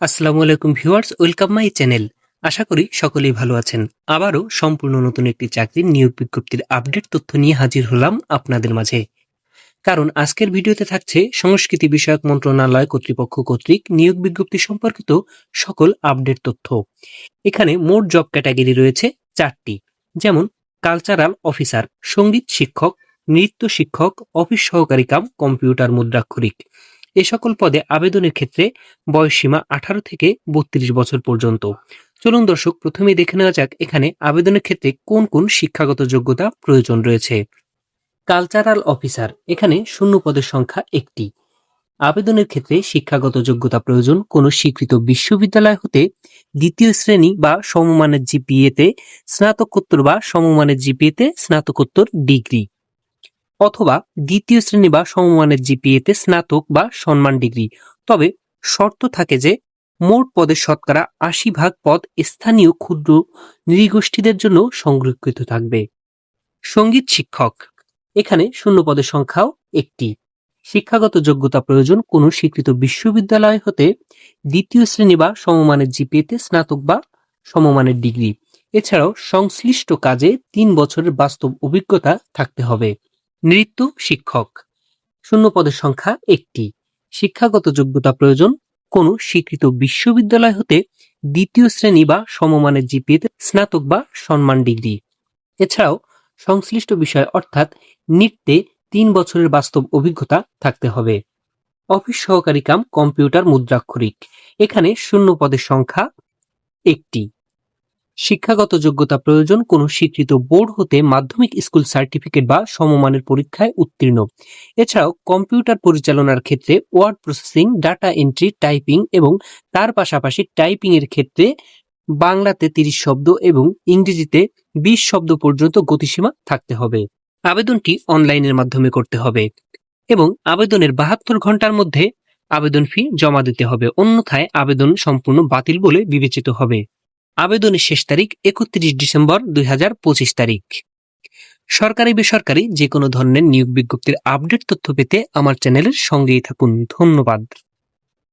আসসালামু আলাইকুম viewers, welcome my channel. আশা করি সকলেই ভালো আছেন। আবারও সম্পূর্ণ নতুন একটি চাকরির নিয়োগ বিজ্ঞপ্তির আপডেট তথ্য নিয়ে হাজির হলাম আপনাদের মাঝে। কারণ আজকের ভিডিওতে থাকছে সংস্কৃতি বিষয়ক মন্ত্রণালয় কর্তৃপক্ষ কর্তৃক নিয়োগ বিজ্ঞপ্তি সম্পর্কিত সকল আপডেট তথ্য। এখানে মোট জব ক্যাটাগরি রয়েছে 4টি, যেমন কালচারাল অফিসার, সঙ্গীত শিক্ষক, নৃত্য শিক্ষক, অফিস সহকারী কাম কম্পিউটার মুদ্রাক্ষরিক। এ সকল পদে আবেদনের ক্ষেত্রে বয়সসীমা 18 থেকে 32 বছর পর্যন্ত। চলুন দর্শক, প্রথমেই দেখে নেওয়া যাক এখানে আবেদনের ক্ষেত্রে কোন কোন শিক্ষাগত যোগ্যতা প্রয়োজন রয়েছে। কালচারাল অফিসার, এখানে শূন্য পদের সংখ্যা 1টি। আবেদনের ক্ষেত্রে শিক্ষাগত যোগ্যতা প্রয়োজন কোনো স্বীকৃত বিশ্ববিদ্যালয় হতে দ্বিতীয় শ্রেণী বা সমমানের জিপিএতে স্নাতকোত্তর বা সমমানের জিপিএতে স্নাতকোত্তর ডিগ্রি, অথবা দ্বিতীয় শ্রেণী বা সমমানের জিপিএতে স্নাতক বা সম্মান ডিগ্রি। তবে শর্ত থাকে যে মোট পদের শতকরা 80% পদ স্থানীয় ক্ষুদ্র নৃগোষ্ঠীদের জন্য সংরক্ষিত থাকবে। সঙ্গীত শিক্ষক, এখানে শূন্য পদের সংখ্যাও 1টি। শিক্ষাগত যোগ্যতা প্রয়োজন কোনো স্বীকৃত বিশ্ববিদ্যালয় হতে দ্বিতীয় শ্রেণী বা সমমানের জিপিএতে স্নাতক বা সমমানের ডিগ্রি। এছাড়াও সংশ্লিষ্ট কাজে 3 বছরের বাস্তব অভিজ্ঞতা থাকতে হবে। নৃত্য শিক্ষক, শূন্য পদের সংখ্যা 1টি। শিক্ষাগত যোগ্যতা প্রয়োজন কোনো স্বীকৃত বিশ্ববিদ্যালয় হতে দ্বিতীয় শ্রেণী বা সমমানের জিপিএতে স্নাতক বা সম্মান ডিগ্রি। এছাড়াও সংশ্লিষ্ট বিষয় অর্থাৎ নৃত্যে 3 বছরের বাস্তব অভিজ্ঞতা থাকতে হবে। অফিস সহকারী কাম কম্পিউটার মুদ্রাক্ষরিক, এখানে শূন্য পদের সংখ্যা 1টি। শিক্ষাগত যোগ্যতা প্রয়োজন কোনো স্বীকৃত বোর্ড হতে মাধ্যমিক স্কুল সার্টিফিকেট বা সমমানের পরীক্ষায় উত্তীর্ণ। এছাড়াও কম্পিউটার পরিচালনার ক্ষেত্রে word processing, data entry, typing এবং তার পাশাপাশি টাইপিং এর ক্ষেত্রে বাংলাতে 30 শব্দ এবং ইংরেজিতে 20 শব্দ পর্যন্ত গতিসীমা থাকতে হবে। আবেদনটি অনলাইনের মাধ্যমে করতে হবে এবং আবেদনের 72 ঘন্টার মধ্যে আবেদন ফি জমা দিতে হবে, অন্যথায় আবেদন সম্পূর্ণ বাতিল বলে বিবেচিত হবে। আবেদনের শেষ তারিখ 31 ডিসেম্বর 2025 তারিখ। সরকারি বেসরকারি যে কোনো ধরনের নিয়োগ বিজ্ঞপ্তির আপডেট তথ্য পেতে আমার চ্যানেলের সঙ্গেই থাকুন। ধন্যবাদ।